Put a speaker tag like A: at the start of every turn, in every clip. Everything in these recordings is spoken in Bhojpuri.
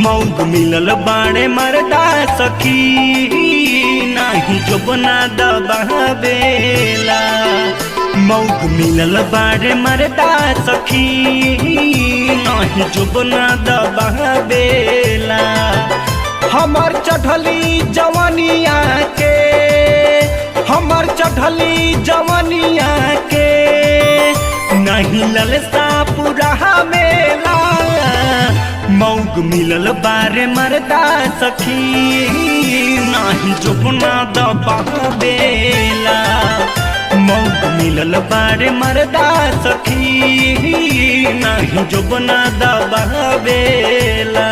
A: मौग मिलल बाड़े मरदा सखी नाही जो बना दबावेला। मौग मिलल बाड़े मरदा सखी नाही जो बना दबावेला। हमर चढ़ली जवानिया के हमर चढ़ली जवानिया के नहीं ललसा पूरा मेला। मौग मिलल बारे मरदा सखी नाही जो बना दबावेला। मौग मिलल बारे मरदा सखी नाही जो बना दबावेला।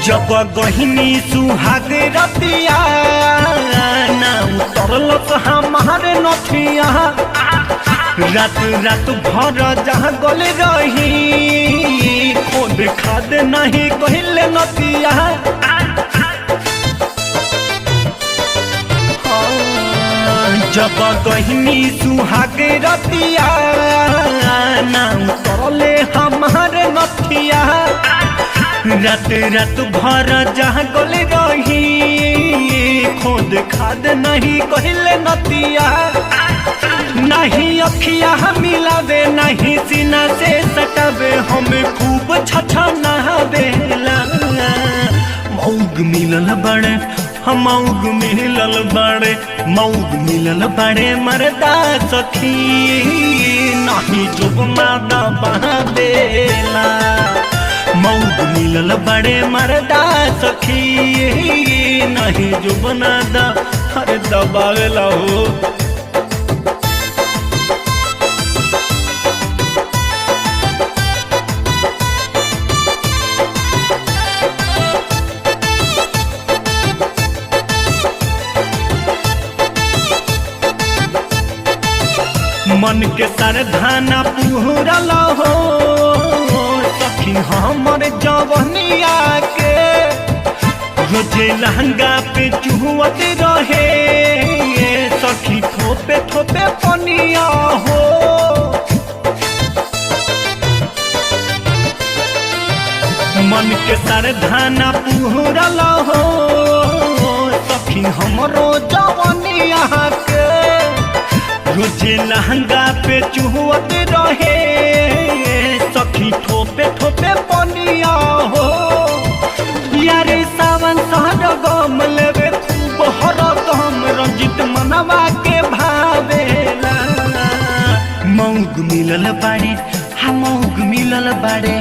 A: जब गहिनी सुहाग रतिया ना उतरल हमारे नथिया। रात रात भर जहाँ गल रही खोद खाद नहीं कहले नतिया। जब गहिनी सुहाग रतिया ना उतरले हमारे नथिया। रात रात भर जहाँ गल रही खोद खाद नहीं कहले नतिया। नहीं अखिया मिलावे नहीं सीना से सटावे हमें खूब छछा नहावेला। मौग मिलल बड़े हम मौग मिलल बड़े मौग मिलल बड़े मरदा सखी नहीं जो बना दबावेला। मौग मिलल बड़े मरदा सखी नहीं जो बना दबावेला हो। मन के सरधाना पूरल हो सखी हमर जवनिया के। रोजे लहंगा पे चुहत रहे सखी थोपे थोपे पनिया हो। मन के सरधाना पूरल हो सखी हमरो जवनिया के। रोजे लहंगा पे चुहत रहे सखी थोपे थोपे पनिया हो। यारे सावन सहर गम लेवे खूब हर गम रंजित मनवा के भावेला। मौग मिलल बाड़े हम मौग मिलल बाड़े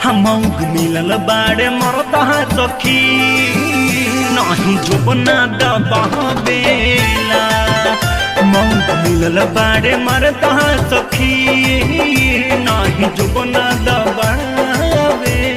A: हम मौग मिलल बाड़े मरदा सखी नहीं जो बना दबावेला। मौग मिलल बाड़े मरदा सखी नाही जो बना दबावेला।